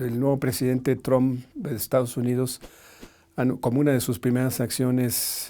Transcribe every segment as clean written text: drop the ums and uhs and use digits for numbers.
el nuevo presidente Trump de Estados Unidos, como una de sus primeras acciones,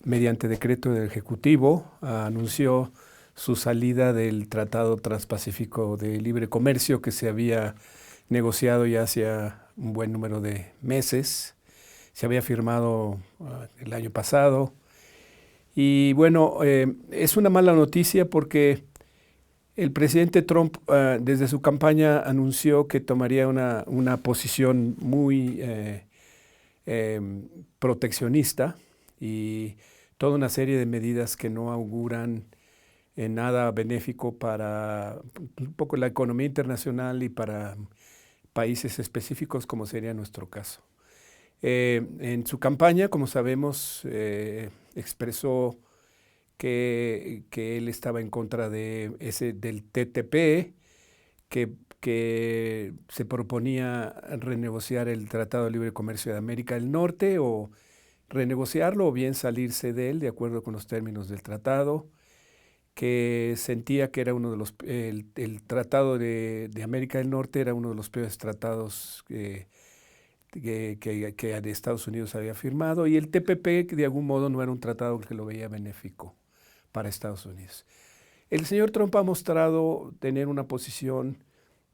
mediante decreto del Ejecutivo, anunció su salida del Tratado Transpacífico de Libre Comercio que se había negociado ya hacía un buen número de meses. Se había firmado el año pasado. Y bueno, es una mala noticia porque el presidente Trump, desde su campaña, anunció que tomaría una posición muy proteccionista y toda una serie de medidas que no auguran en nada benéfico para un poco la economía internacional y para países específicos como sería nuestro caso. En su campaña, como sabemos, expresó que él estaba en contra del TTP, que se proponía renegociar el Tratado de Libre Comercio de América del Norte o renegociarlo o bien salirse de él de acuerdo con los términos del tratado, que sentía que era uno de el Tratado de América del Norte era uno de los peores tratados que de Estados Unidos había firmado, y el TPP que de algún modo no era un tratado que lo veía benéfico para Estados Unidos. El señor Trump ha mostrado tener una posición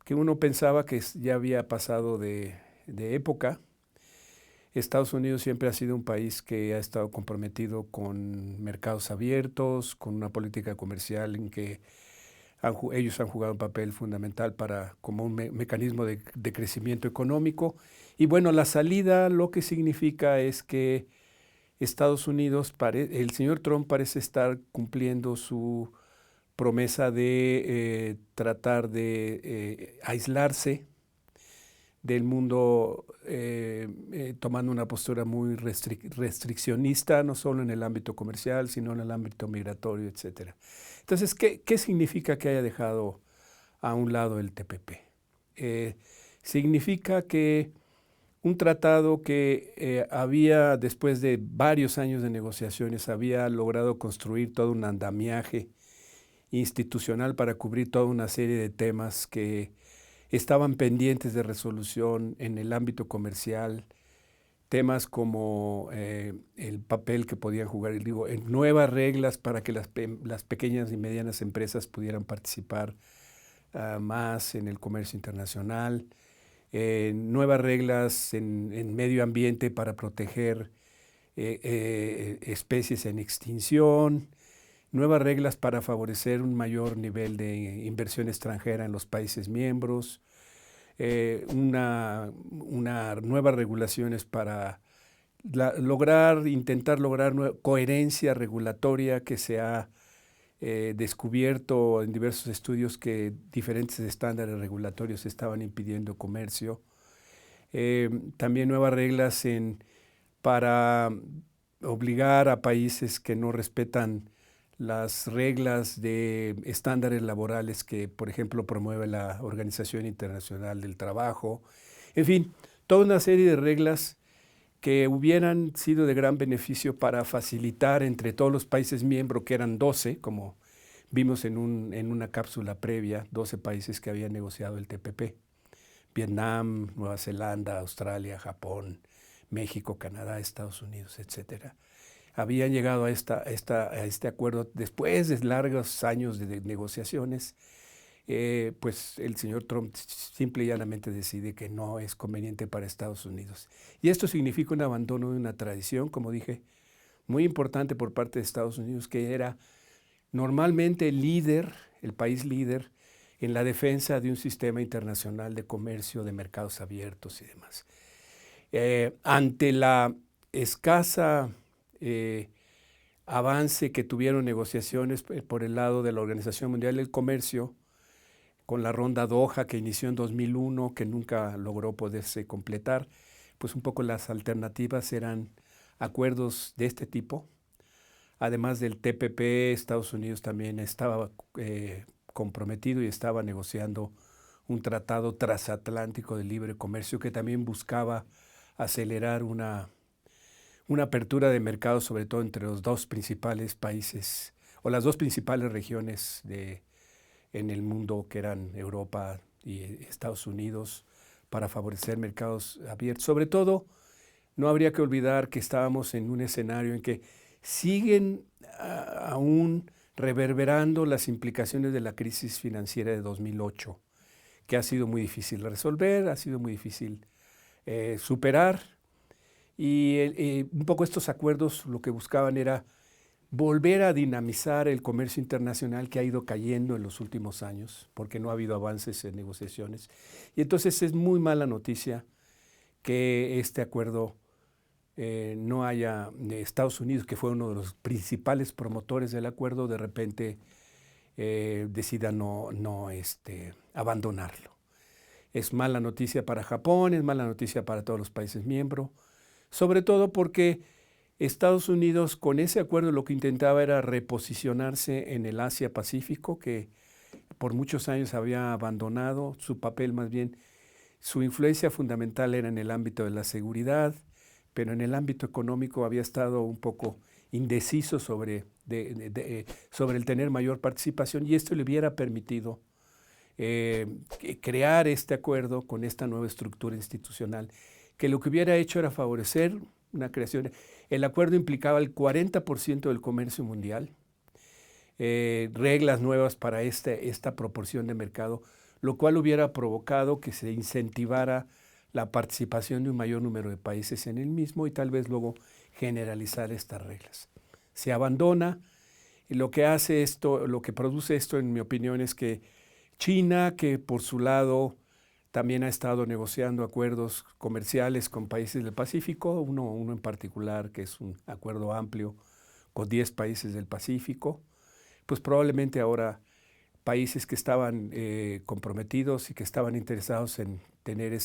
que uno pensaba que ya había pasado de época. Estados Unidos siempre ha sido un país que ha estado comprometido con mercados abiertos, con una política comercial en que ellos han jugado un papel fundamental como un mecanismo de crecimiento económico. Y bueno, la salida lo que significa es que Estados Unidos, el señor Trump parece estar cumpliendo su promesa de tratar de aislarse del mundo, tomando una postura muy restriccionista, no solo en el ámbito comercial, sino en el ámbito migratorio, etc. Entonces, ¿qué significa que haya dejado a un lado el TPP? Significa que un tratado que había, después de varios años de negociaciones, había logrado construir todo un andamiaje institucional para cubrir toda una serie de temas que estaban pendientes de resolución en el ámbito comercial, temas como el papel que podían jugar, nuevas reglas para que las pequeñas y medianas empresas pudieran participar más en el comercio internacional, nuevas reglas en medio ambiente para proteger especies en extinción, nuevas reglas para favorecer un mayor nivel de inversión extranjera en los países miembros, nuevas regulaciones para intentar lograr coherencia regulatoria que se ha descubierto en diversos estudios que diferentes estándares regulatorios estaban impidiendo comercio. También nuevas reglas para obligar a países que no respetan las reglas de estándares laborales que, por ejemplo, promueve la Organización Internacional del Trabajo. En fin, toda una serie de reglas que hubieran sido de gran beneficio para facilitar entre todos los países miembros, que eran 12, como vimos en una cápsula previa, 12 países que habían negociado el TPP. Vietnam, Nueva Zelanda, Australia, Japón, México, Canadá, Estados Unidos, etcétera. Habían llegado a este acuerdo después de largos años de negociaciones. Pues el señor Trump simple y llanamente decide que no es conveniente para Estados Unidos. Y esto significa un abandono de una tradición, como dije, muy importante por parte de Estados Unidos, que era normalmente el país líder en la defensa de un sistema internacional de comercio, de mercados abiertos y demás. Ante la escasa avance que tuvieron negociaciones por el lado de la Organización Mundial del Comercio, con la ronda Doha que inició en 2001, que nunca logró poderse completar, pues un poco las alternativas eran acuerdos de este tipo. Además del TPP, Estados Unidos también estaba comprometido y estaba negociando un tratado transatlántico de libre comercio que también buscaba acelerar una apertura de mercado, sobre todo entre los dos principales países o las dos principales regiones en el mundo, que eran Europa y Estados Unidos, para favorecer mercados abiertos. Sobre todo, no habría que olvidar que estábamos en un escenario en que siguen aún reverberando las implicaciones de la crisis financiera de 2008, que ha sido muy difícil resolver, ha sido muy difícil superar. Y un poco estos acuerdos lo que buscaban era volver a dinamizar el comercio internacional que ha ido cayendo en los últimos años, porque no ha habido avances en negociaciones. Y entonces es muy mala noticia que este acuerdo no haya, Estados Unidos, que fue uno de los principales promotores del acuerdo, de repente decida no abandonarlo. Es mala noticia para Japón, es mala noticia para todos los países miembros, sobre todo porque Estados Unidos con ese acuerdo lo que intentaba era reposicionarse en el Asia-Pacífico, que por muchos años había abandonado su papel, más bien su influencia fundamental era en el ámbito de la seguridad, pero en el ámbito económico había estado un poco indeciso sobre el tener mayor participación, y esto le hubiera permitido crear este acuerdo con esta nueva estructura institucional, que lo que hubiera hecho era favorecer una creación. El acuerdo implicaba el 40% del comercio mundial, reglas nuevas para esta proporción de mercado, lo cual hubiera provocado que se incentivara la participación de un mayor número de países en el mismo y tal vez luego generalizar estas reglas. Se abandona, y lo que hace esto, lo que produce esto, en mi opinión, es que China, que por su lado también ha estado negociando acuerdos comerciales con países del Pacífico, uno en particular que es un acuerdo amplio con 10 países del Pacífico, pues probablemente ahora países que estaban comprometidos y que estaban interesados en tener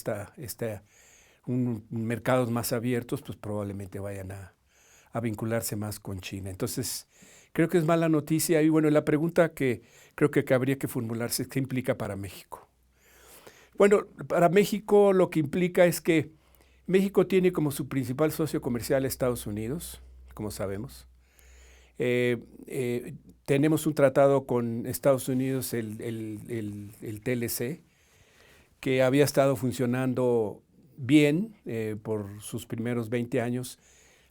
mercados más abiertos, pues probablemente vayan a vincularse más con China. Entonces, creo que es mala noticia. Y bueno, la pregunta que creo que habría que formularse es ¿qué implica para México? Bueno, para México lo que implica es que México tiene como su principal socio comercial Estados Unidos, como sabemos. Tenemos un tratado con Estados Unidos, el TLC, que había estado funcionando bien por sus primeros 20 años.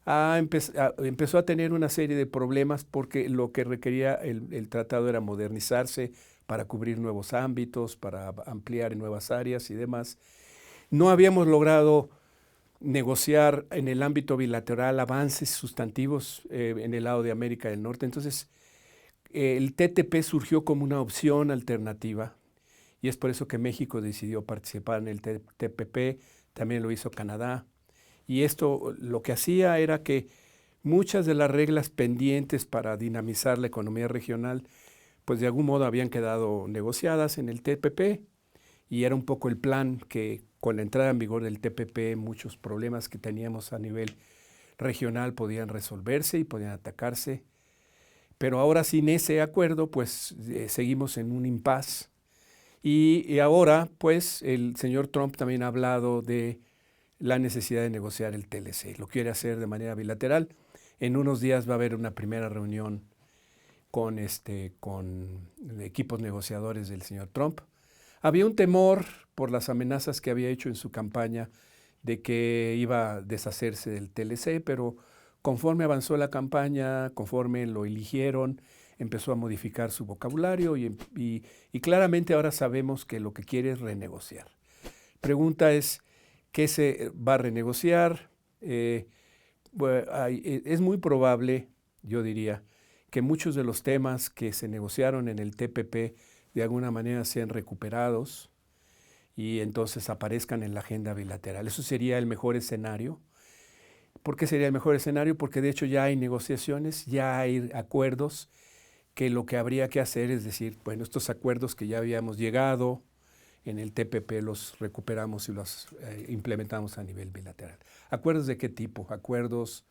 Empezó a tener una serie de problemas porque lo que requería el tratado era modernizarse para cubrir nuevos ámbitos, para ampliar en nuevas áreas y demás. No habíamos logrado negociar en el ámbito bilateral avances sustantivos en el lado de América del Norte. Entonces, el TTP surgió como una opción alternativa y es por eso que México decidió participar en el TPP, también lo hizo Canadá. Y esto lo que hacía era que muchas de las reglas pendientes para dinamizar la economía regional, pues de algún modo habían quedado negociadas en el TPP, y era un poco el plan que con la entrada en vigor del TPP muchos problemas que teníamos a nivel regional podían resolverse y podían atacarse. Pero ahora sin ese acuerdo, pues seguimos en un impasse. Y ahora, pues, el señor Trump también ha hablado de la necesidad de negociar el TLC. Lo quiere hacer de manera bilateral. En unos días va a haber una primera reunión con equipos negociadores del señor Trump. Había un temor por las amenazas que había hecho en su campaña de que iba a deshacerse del TLC, pero conforme avanzó la campaña, conforme lo eligieron, empezó a modificar su vocabulario y claramente ahora sabemos que lo que quiere es renegociar. Pregunta es, ¿qué se va a renegociar? Es muy probable, yo diría, que muchos de los temas que se negociaron en el TPP de alguna manera sean recuperados y entonces aparezcan en la agenda bilateral. Eso sería el mejor escenario. ¿Por qué sería el mejor escenario? Porque de hecho ya hay negociaciones, ya hay acuerdos, que lo que habría que hacer es decir, bueno, estos acuerdos que ya habíamos llegado en el TPP los recuperamos y los implementamos a nivel bilateral. ¿Acuerdos de qué tipo? Acuerdos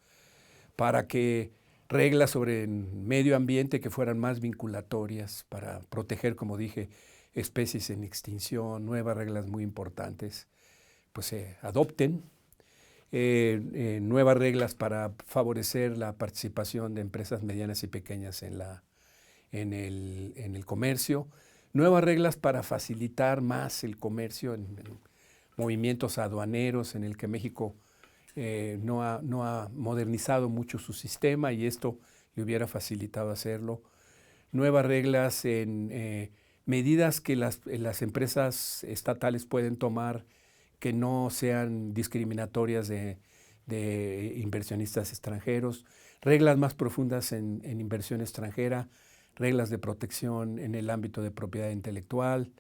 para que reglas sobre medio ambiente que fueran más vinculatorias para proteger, como dije, especies en extinción, nuevas reglas muy importantes, pues se adopten. Nuevas reglas para favorecer la participación de empresas medianas y pequeñas en el comercio, nuevas reglas para facilitar más el comercio, movimientos aduaneros en el que México no ha modernizado mucho su sistema y esto le hubiera facilitado hacerlo. Nuevas reglas en medidas que las empresas estatales pueden tomar que no sean discriminatorias de inversionistas extranjeros, reglas más profundas en inversión extranjera, reglas de protección en el ámbito de propiedad intelectual.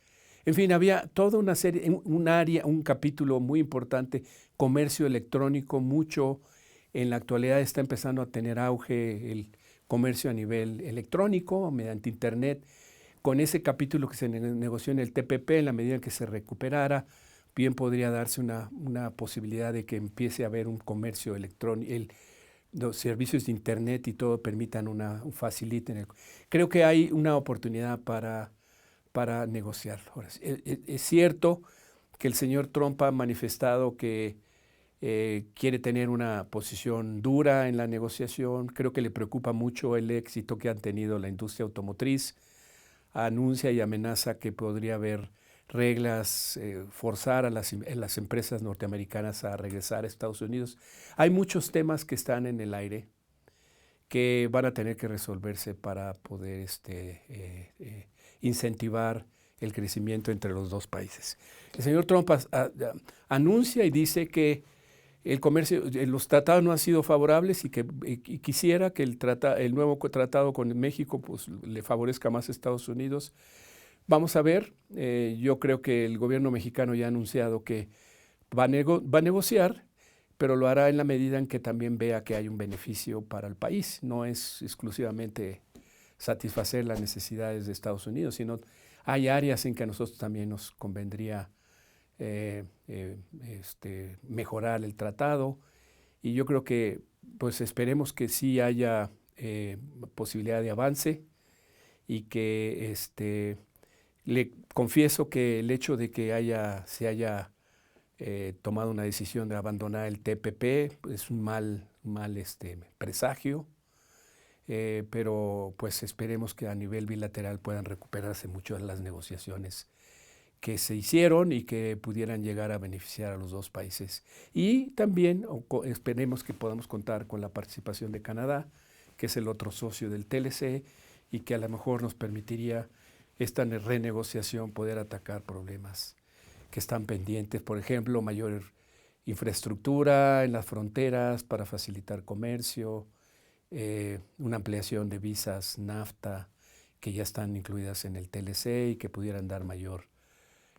En fin, había toda una serie, un área, un capítulo muy importante, comercio electrónico, mucho en la actualidad está empezando a tener auge el comercio a nivel electrónico, mediante Internet. Con ese capítulo que se negoció en el TPP, en la medida en que se recuperara, bien podría darse una posibilidad de que empiece a haber un comercio electrónico, los servicios de Internet y todo permitan faciliten. Creo que hay una oportunidad para negociar. Ahora, es cierto que el señor Trump ha manifestado que quiere tener una posición dura en la negociación. Creo que le preocupa mucho el éxito que han tenido la industria automotriz. Anuncia y amenaza que podría haber reglas, forzar a las empresas norteamericanas a regresar a Estados Unidos. Hay muchos temas que están en el aire que van a tener que resolverse para poder incentivar el crecimiento entre los dos países. El señor Trump anuncia y dice que el comercio, los tratados no han sido favorables y que quisiera que el nuevo tratado con México pues, le favorezca más a Estados Unidos. Vamos a ver, yo creo que el gobierno mexicano ya ha anunciado que va a negociar, pero lo hará en la medida en que también vea que hay un beneficio para el país. No es exclusivamente satisfacer las necesidades de Estados Unidos, sino hay áreas en que a nosotros también nos convendría mejorar el tratado y yo creo que pues esperemos que sí haya posibilidad de avance y que le confieso que el hecho de que se haya tomado una decisión de abandonar el TPP es un mal presagio, pero pues esperemos que a nivel bilateral puedan recuperarse muchas de las negociaciones que se hicieron y que pudieran llegar a beneficiar a los dos países. Y también esperemos que podamos contar con la participación de Canadá, que es el otro socio del TLC, y que a lo mejor nos permitiría esta renegociación poder atacar problemas que están pendientes, por ejemplo, mayor infraestructura en las fronteras para facilitar comercio, una ampliación de visas NAFTA que ya están incluidas en el TLC y que pudieran dar mayor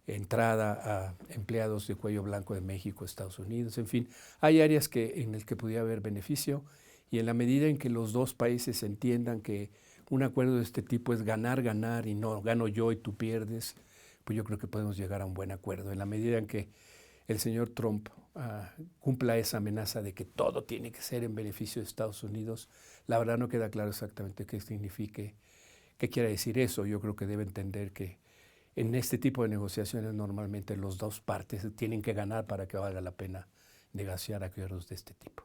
entrada a empleados de cuello blanco de México, Estados Unidos, en fin, hay áreas en las que pudiera haber beneficio y en la medida en que los dos países entiendan que un acuerdo de este tipo es ganar, ganar y no gano yo y tú pierdes, pues yo creo que podemos llegar a un buen acuerdo. En la medida en que el señor Trump cumpla esa amenaza de que todo tiene que ser en beneficio de Estados Unidos, la verdad no queda claro exactamente qué signifique, qué quiere decir eso. Yo creo que debe entender que en este tipo de negociaciones normalmente las dos partes tienen que ganar para que valga la pena negociar acuerdos de este tipo.